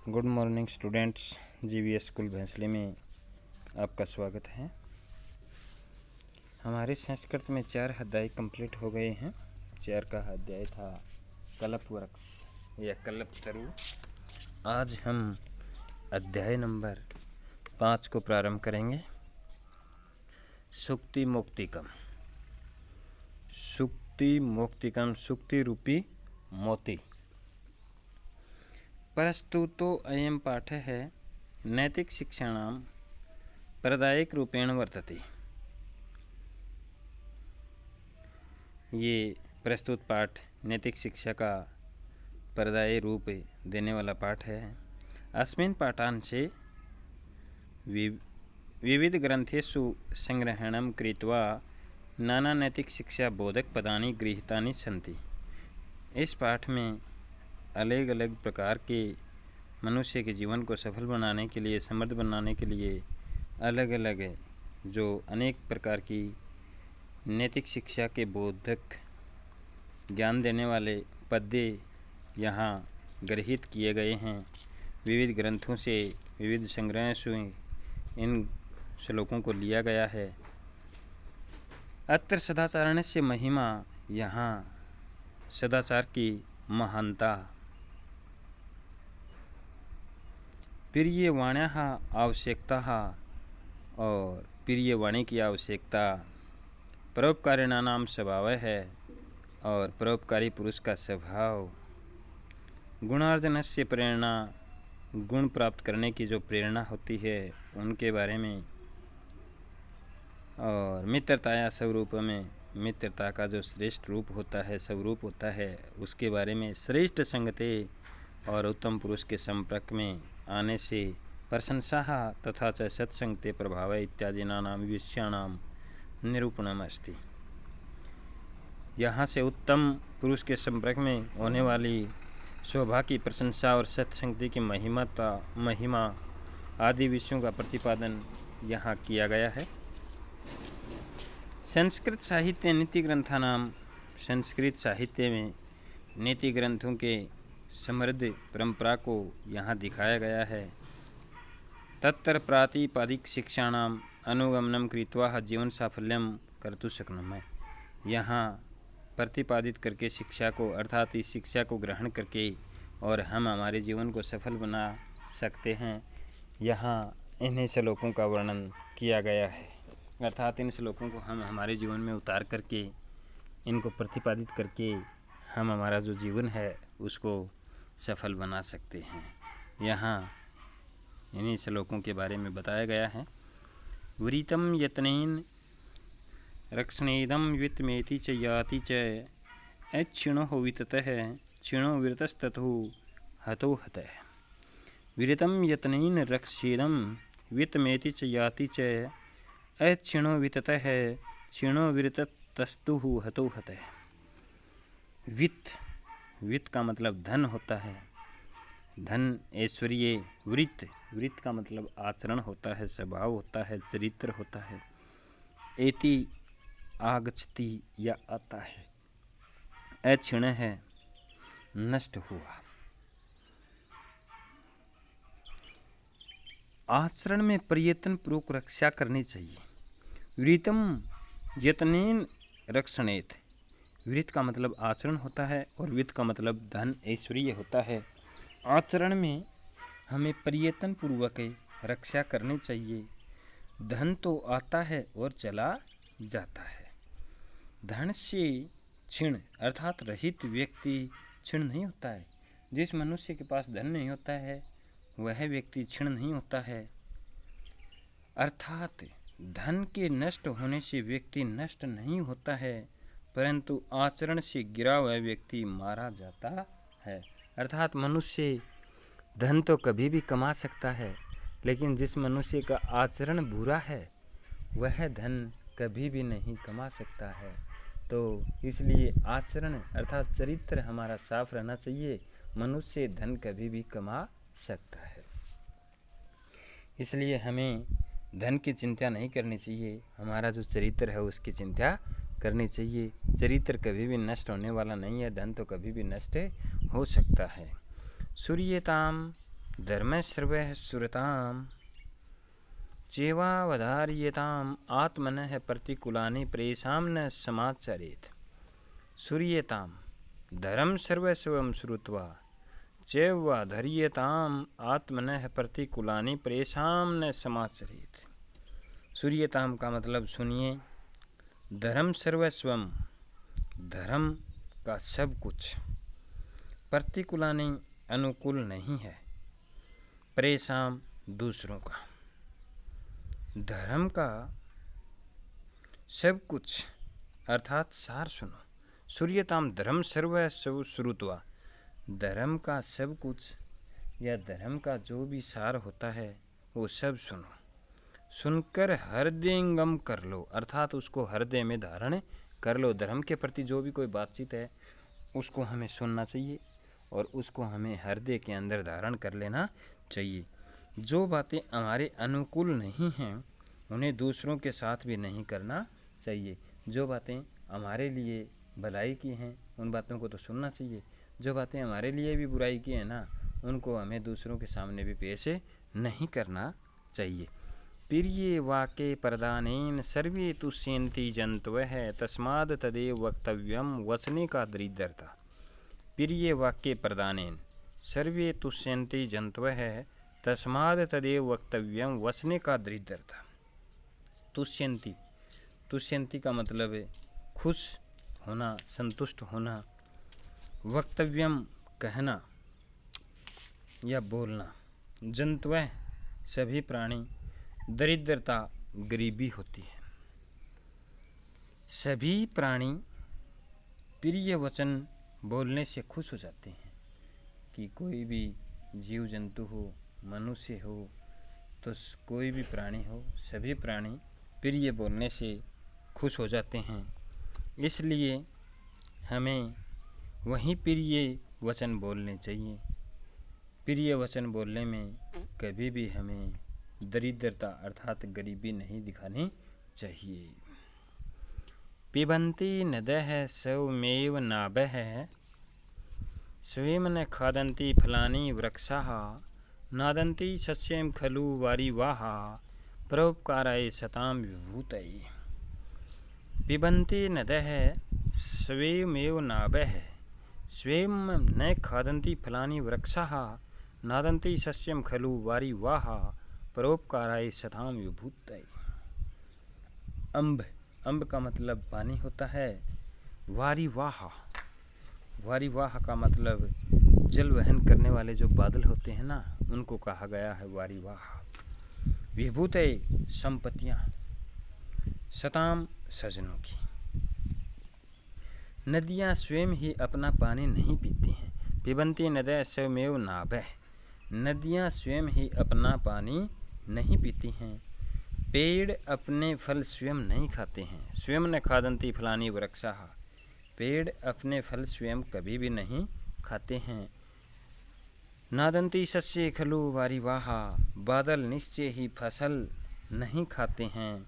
Good morning students, GVS school Bhainsle में आपका स्वागत है। हमारे संस्कृत में 4 अध्याय कंप्लीट हो गए हैं। 4 का अध्याय था कल्प वृक्ष या कल्प तरु। आज हम अध्याय नंबर 5 को प्रारंभ करेंगे। सुक्ति मोक्तिकम। सुक्ति मोक्तिकम, सुक्ति रूपी मोती। प्रस्तुतो अयं पाठः नैतिक शिक्षाणां प्रदायक रूपेण वर्तते। ये प्रस्तुत पाठ नैतिक शिक्षा का प्रदायी रूप देने वाला पाठ है। अस्मिन् पाठांशे विविध ग्रंथेषु संग्रहणं कृत्वा नाना नैतिक शिक्षा बोधक पदानि गृहीतानि सन्ति। इस पाठ में अलग अलग प्रकार के मनुष्य के जीवन को सफल बनाने के लिए, समृद्ध बनाने के लिए अलग अलग जो अनेक प्रकार की नैतिक शिक्षा के बोधक ज्ञान देने वाले पद्य यहाँ गृहीत किए गए हैं। विविध ग्रंथों से, विविध संग्रह से इन श्लोकों को लिया गया है। अत्र सदाचारणस्य महिमा, यहाँ सदाचार की महानता, प्रियवाण्या आवश्यकता और प्रियवाणी की आवश्यकता, परोपकारिणानाम स्वभाव है और परोपकारी पुरुष का स्वभाव, गुणार्जन से प्रेरणा, गुण प्राप्त करने की जो प्रेरणा होती है उनके बारे में, और मित्रताया स्वरूप में, मित्रता का जो श्रेष्ठ रूप होता है, स्वरूप होता है, उसके बारे में, श्रेष्ठ संगते और उत्तम पुरुष के संपर्क में आने से प्रशंसा तथा च सत्संगते प्रभाव इत्यादिनां विषयाणां निरूपणम् अस्ति। यहाँ से उत्तम पुरुष के संपर्क में होने वाली शोभा की प्रशंसा और सत्संगति की महिमा आदि विषयों का प्रतिपादन यहाँ किया गया है। संस्कृत साहित्य नीति ग्रंथानाम, संस्कृत साहित्य में नीति ग्रंथों के समृद्ध परंपरा को यहाँ दिखाया गया है। तत्र प्रातिपदिक शिक्षाणाम अनुगमनम कृत्वा जीवन साफल्यम कर्तुं शक्नुमः। यहाँ प्रतिपादित करके शिक्षा को, अर्थात इस शिक्षा को ग्रहण करके और हम हमारे जीवन को सफल बना सकते हैं। यहाँ इन्हीं श्लोकों का वर्णन किया गया है, अर्थात इन श्लोकों को हम हमारे जीवन में उतार करके, इनको प्रतिपादित करके हम हमारा जो जीवन है उसको सफल बना सकते हैं। यहाँ इन्हीं श्लोकों के बारे में बताया गया है। वृतं यत्नेन रक्षणेदं वित्तमेति च याति च अच्छिणो विततः क्षीणो विरतस्ततो हतो हतः। वृतं यत्नेन रक्षेदं वित्तमेति च याति च अच्छिणो विततः क्षीणो विरतस्तु हतो हतः। वित्त का मतलब धन होता है। धन, ऐश्वर्य, वृत्त का मतलब आचरण होता है, स्वभाव होता है, चरित्र होता है। एति आगच्छति या आता है, अक्षीण है, नष्ट हुआ। आचरण में प्रयत्न पूर्वक रक्षा करनी चाहिए। वृत्तम यत्नेन रक्षणेत, वृत्त का मतलब आचरण होता है और वित्त का मतलब धन, ऐश्वर्य होता है। आचरण में हमें प्रयत्न पूर्वक रक्षा करनी चाहिए। धन तो आता है और चला जाता है। धन से क्षीण अर्थात रहित व्यक्ति क्षीण नहीं होता है। जिस मनुष्य के पास धन नहीं होता है वह व्यक्ति क्षीण नहीं होता है। अर्थात धन के नष्ट होने से व्यक्ति नष्ट नहीं होता है, परंतु आचरण से गिरा हुआ व्यक्ति मारा जाता है। अर्थात मनुष्य धन तो कभी भी कमा सकता है, लेकिन जिस मनुष्य का आचरण बुरा है वह धन कभी भी नहीं कमा सकता है। तो इसलिए आचरण अर्थात चरित्र हमारा साफ रहना चाहिए। मनुष्य धन कभी भी कमा सकता है, इसलिए हमें धन की चिंता नहीं करनी चाहिए। हमारा जो चरित्र है उसकी चिंता करनी चाहिए। चरित्र कभी भी नष्ट होने वाला नहीं है, धन तो कभी भी नष्ट हो सकता है। सूर्यताम धर्मश्रवः सुरतां चेवावधार्यताम् आत्मनः प्रतिकूलानि प्रेषां न समाचरेत्। सूर्यतां धर्म सर्वस्वं श्रुत्वा चैवाधर्यताम् आत्मनः प्रतिकूलानि प्रेषां न समाचरेत्। सूर्यताम का मतलब सुनिए, धर्म सर्वस्वम धर्म का सब कुछ, प्रतिकूलानि अनुकूल नहीं है, प्रेषाम दूसरों का, धर्म का सब कुछ अर्थात सार सुनो। सूर्यताम धर्म सर्वस्व श्रुत्वा, धर्म का सब कुछ या धर्म का जो भी सार होता है वो सब सुनो, सुनकर हृदयंगम कर लो, अर्थात उसको हृदय में धारण कर लो। धर्म के प्रति जो भी कोई बातचीत है उसको हमें सुनना चाहिए और उसको हमें हृदय के अंदर धारण कर लेना चाहिए। जो बातें हमारे अनुकूल नहीं हैं उन्हें दूसरों के साथ भी नहीं करना चाहिए। जो बातें हमारे लिए भलाई की हैं उन बातों को तो सुनना चाहिए, जो बातें हमारे लिए भी बुराई की हैं ना उनको हमें दूसरों के सामने भी पेश नहीं करना चाहिए। प्रिय वाक्ये प्रदानेन सर्वे तुष्यन्ति जन्तवः तस्माद् तदेव वक्तव्यम वचने का दरिद्रता। प्रिय वाक्ये प्रदानेन सर्वे तुष्यन्ति जन्तवः तस्माद् तदेव वक्तव्यम वचने का दरिद्रता। तुष्यन्ति, तुष्यन्ति का मतलब है खुश होना, संतुष्ट होना, वक्तव्यम कहना या बोलना, जन्तवः सभी प्राणी, दरिद्रता गरीबी होती है। सभी प्राणी प्रिय वचन बोलने से खुश हो जाते हैं कि कोई भी जीव जंतु हो, मनुष्य हो, तो कोई भी प्राणी हो, सभी प्राणी प्रिय बोलने से खुश हो जाते हैं। इसलिए हमें वही प्रिय वचन बोलने चाहिए। प्रिय वचन बोलने में कभी भी हमें दरिद्रता अर्थात गरीबी नहीं दिखानी चाहिए। पिबन्ति नदः स्वमेव नाभः स्वयं न खादन्ति फलानि वृक्षाः नादन्ति सस्यं खलु वारिवाः परोपकाराय सतां विभूतये। पिबन्ति नदः स्वयमेव नाभः स्वयं न खादन्ति फलानि वृक्षाः नादन्ति सस्यं खलु वारिवाः परोपकाराय सतां विभूतये। अम्ब, अम्ब का मतलब पानी होता है। वारिवाह, वारिवाह का मतलब जल वहन करने वाले जो बादल होते हैं ना उनको कहा गया है वारिवाह। विभूतये संपत्तियाँ, सताम सजनों की। नदियाँ स्वयं ही अपना पानी नहीं पीती हैं। पिबन्ति नद्यः स्वयमेव नाभः, नदियाँ स्वयं ही अपना पानी नहीं पीती हैं। पेड़ अपने फल स्वयं नहीं खाते हैं। स्वयं न खादन्ति फलानि वृक्षाः, पेड़ अपने फल स्वयं कभी भी नहीं खाते हैं। नादन्ति सस्ये खलु वारिवाः, बादल निश्चय ही फसल नहीं खाते हैं।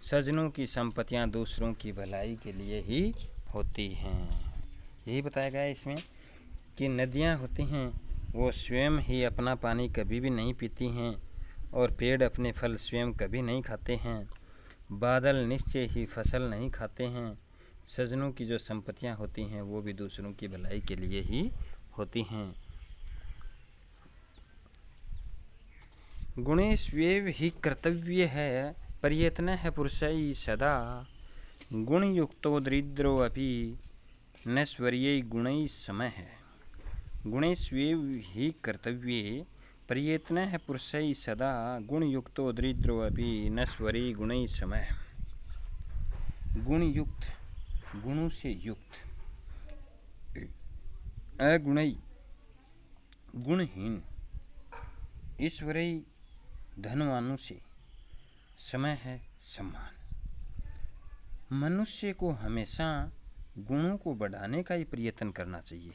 सजनों की संपत्तियां दूसरों की भलाई के लिए ही होती हैं। यही बताया गया है इसमें कि नदियां होती हैं वो स्वयं ही अपना पानी कभी भी नहीं पीती हैं और पेड़ अपने फल स्वयं कभी नहीं खाते हैं। बादल निश्चय ही फसल नहीं खाते हैं। सजनों की जो संपत्तियां होती हैं वो भी दूसरों की भलाई के लिए ही होती हैं। गुणेष्वेव हि कर्तव्य है प्रयत्नः पुरुषैः सदा गुणयुक्तो दरिद्रो अपि नश्वर्यै गुणैः समः। गुणेष्वेव हि कर्तव्ये प्रयत्नः पुरुषैः सदा गुणयुक्तो दरिद्रो अपि नश्वर्यै गुणैः समः। गुणयुक्त, गुणों से युक्त, अगुणै गुणहीन, ईश्वरीय धनवानों से समय है सम्मान। मनुष्य को हमेशा गुणों को बढ़ाने का ही प्रयत्न करना चाहिए।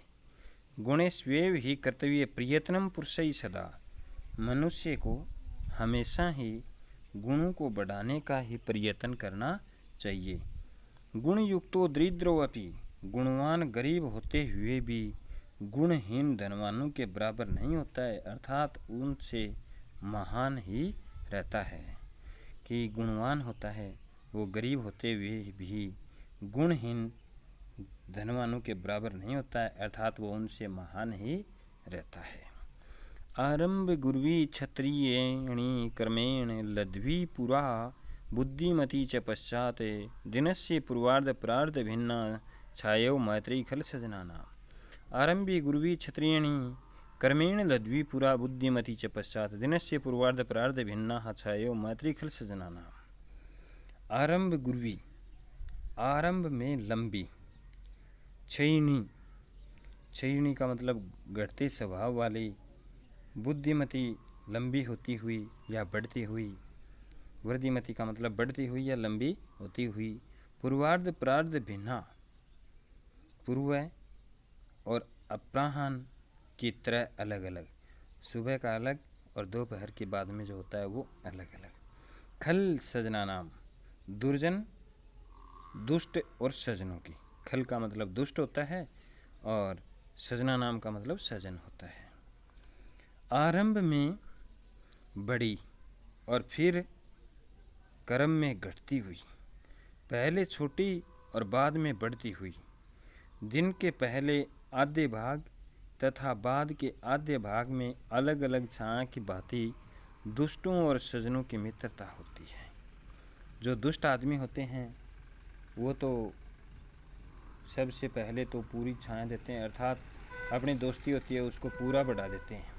गुणेष्वेव हि कर्तव्य प्रयत्नम पुरुषैः सदा, मनुष्य को हमेशा ही गुणों को बढ़ाने का ही प्रयत्न करना चाहिए। गुणयुक्तो दरिद्रो अपि, गुणवान गरीब होते हुए भी गुणहीन धनवानों के बराबर नहीं होता है, अर्थात उनसे महान ही रहता है। कि गुणवान होता है वो गरीब होते हुए भी गुणहीन धनवानों के बराबर नहीं होता है, अर्थात वो उनसे महान ही रहता है। आरंभ गुर्वी क्षत्रियेणी कर्मेण लद्वी पुरा बुद्धिमती च पश्चात दिनस्य पूर्वार्ध प्रार्ध भिन्ना छायो मैत्री खल सजनाना। आरंभी गुर्वी क्षत्रियेणी कर्मेण लद्वी पुरा बुद्धिमती च पश्चात दिनस्य पूर्वार्ध प्रार्ध भिन्ना छायो मैत्री खल सजनाना। आरंभ गुर्वी, आरंभ में लंबी, क्षयिणी, क्षयिणी का मतलब घटते स्वभाव वाली, बुद्धिमती लंबी होती हुई या बढ़ती हुई, वृद्धिमती का मतलब बढ़ती हुई या लंबी होती हुई, पूर्वार्ध प्रार्ध भिन्ना, पूर्व और अपराह्न की तरह अलग अलग, सुबह का अलग और दोपहर के बाद में जो होता है वो अलग अलग। खल सजना नाम, दुर्जन, दुष्ट और सजनों की। खल का मतलब दुष्ट होता है और सजना नाम का मतलब सजन होता है। आरंभ में बड़ी और फिर कर्म में घटती हुई, पहले छोटी और बाद में बढ़ती हुई, दिन के पहले आधे भाग तथा बाद के आधे भाग में अलग अलग छाया की भांति दुष्टों और सजनों की मित्रता होती है। जो दुष्ट आदमी होते हैं वो तो सबसे पहले तो पूरी छाया देते हैं, अर्थात अपनी दोस्ती होती है उसको पूरा बढ़ा देते हैं,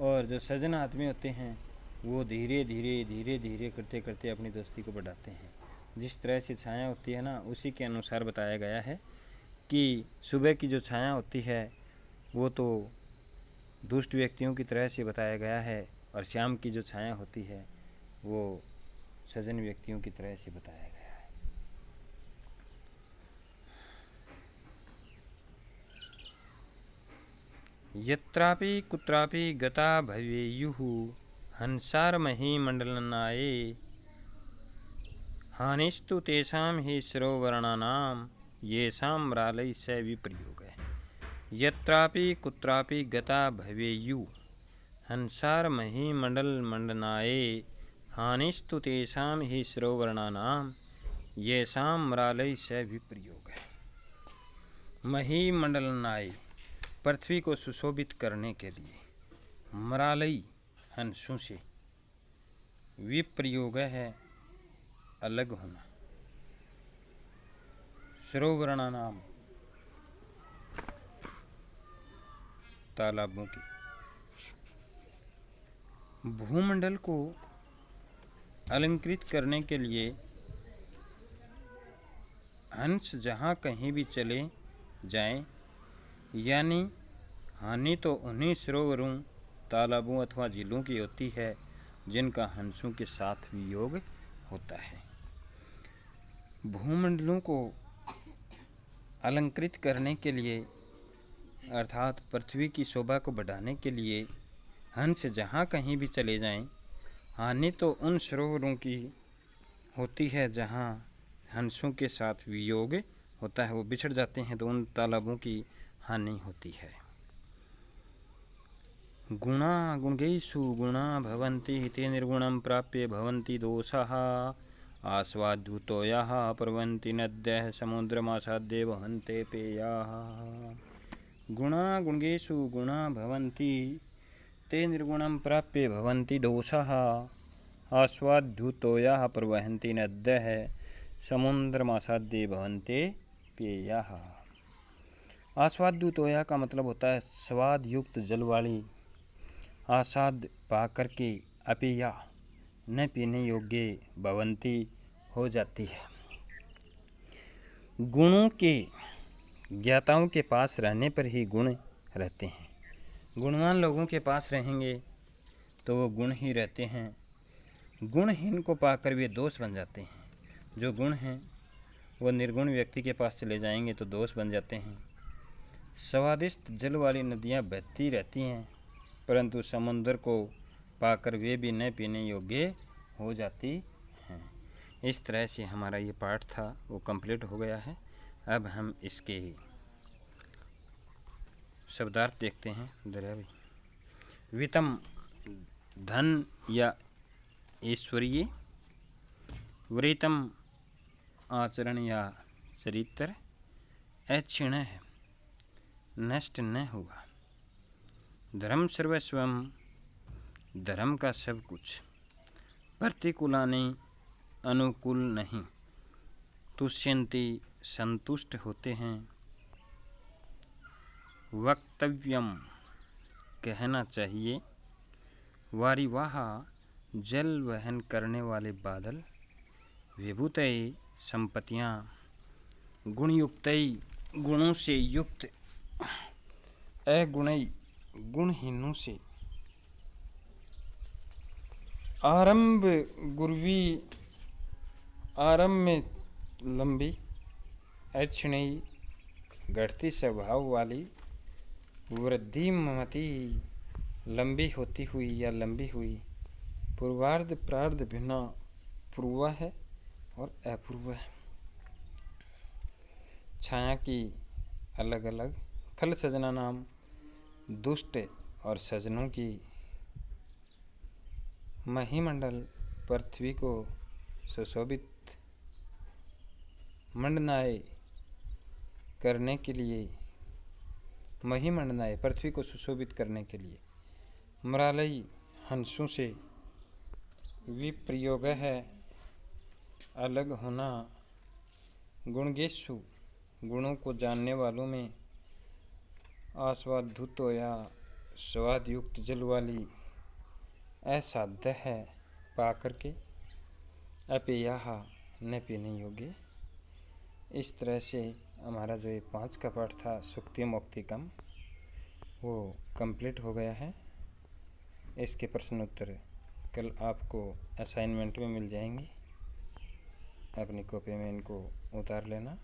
और जो सजन आदमी होते हैं वो धीरे धीरे धीरे धीरे करते करते अपनी दोस्ती को बढ़ाते हैं। जिस तरह से छाया होती है ना, उसी के अनुसार बताया गया है कि सुबह की जो छाया होती है वो तो दुष्ट व्यक्तियों की तरह से बताया गया है, और शाम की जो छाया होती है वो सजन व्यक्तियों की तरह से बताया गया है। यत्रापि कुत्रापि गता भवेयुः हंसारमही मंडलनाये हानिस्तु तेषां हि शिरोवर्णानां येषां म्रालैः स विप्रयोगः। यत्रापि कुत्रापि गता भवेयुः हंसारमही मंडलमंडनाये हानिस्तु तेषां हि शिरोवर्णानां येषां म्रालैः स विप्रयोगः। मही मंडलनाय, पृथ्वी को सुशोभित करने के लिए, मरालई हंसों से, विप्रयोग है अलग होना, सरोवरणा नाम तालाबों की। भूमंडल को अलंकृत करने के लिए हंस जहाँ कहीं भी चले जाएं, यानी हानि तो उन्हीं सरोवरों, तालाबों अथवा झीलों की होती है जिनका हंसों के साथ वियोग होता है। भूमंडलों को अलंकृत करने के लिए अर्थात पृथ्वी की शोभा को बढ़ाने के लिए हंस जहाँ कहीं भी चले जाएं, हानि तो उन सरोवरों की होती है जहाँ हंसों के साथ वियोग होता है, वो बिछड़ जाते हैं तो उन तालाबों की हानि होती है। गुणा गुणगेषु गुणा भवन्ति ते निर्गुणं प्राप्य भवन्ति दोषाः आस्वाद्युतोयाः प्रवन्ति नद्यः समुद्रमासाद्य वहन्ते पेयाः। गुणा गुणगेषु गुणा भवन्ति ते निर्गुणं प्राप्य भवन्ति दोषाः आस्वाद्युतोयाः प्रवहन्ति नद्यः समुद्रमासाद्य भवन्ते पेयाः। आस्वाद्युतोया का मतलब होता है स्वाद युक्त जल वाली, आसाद पा करके अपेया न पीने योग्य भवंती हो जाती है। गुणों के ज्ञाताओं के पास रहने पर ही गुण रहते हैं। गुणवान लोगों के पास रहेंगे तो वो गुण ही रहते हैं, गुणहीन को पाकर वे दोष बन जाते हैं। जो गुण हैं वो निर्गुण व्यक्ति के पास चले जाएंगे तो दोष बन जाते हैं। स्वादिष्ट जल वाली नदियाँ बहती रहती हैं परंतु समुद्र को पाकर वे भी न पीने योग्य हो जाती हैं। इस तरह से हमारा ये पाठ था वो कंप्लीट हो गया है। अब हम इसके शब्दार्थ देखते हैं द्रव्य। वित्तम धन या ऐश्वर्य, वृतम आचरण या चरित्र, अक्षीण है, नष्ट न हुआ। धर्म सर्वस्वम, धर्म का सब कुछ। प्रतिकूलानि, अनुकूल नहीं। तुष्यन्ति, संतुष्ट होते हैं। वक्तव्यम, कहना चाहिए। वारिवाह, जल वहन करने वाले बादल। विभूतय, संपत्तियाँ। गुणयुक्तय, गुणों से युक्त। अगुणय, गुणहीनों से। आरंभ गुरवी, आरंभ में लंबी। अक्षिणी, घटती स्वभाव वाली। वृद्धि मति, लंबी होती हुई या लंबी हुई। पूर्वार्ध प्रार्ध भिन्न, पूर्व है और अपूर्व है। छाया की अलग अलग। खल सजना नाम, दुष्ट और सजनों की। महिमंडल, पृथ्वी को सुशोभित। मंडनाय, करने के लिए। महिमंडनाय, पृथ्वी को सुशोभित करने के लिए। मृालयी, हंसों से। विप्रयोग है, अलग होना। गुणगेशु, गुणों को जानने वालों में। आस्वादुतो या स्वादयुक्त जल वाली। असाध्य है, पा करके। अपेयाह, न पीने योग्य। इस तरह से हमारा जो ये 5 का पाठ था सुक्ति मुक्तिकम, वो कंप्लीट हो गया है। इसके प्रश्न उत्तर कल आपको असाइनमेंट में मिल जाएंगे। अपनी कॉपी में इनको उतार लेना।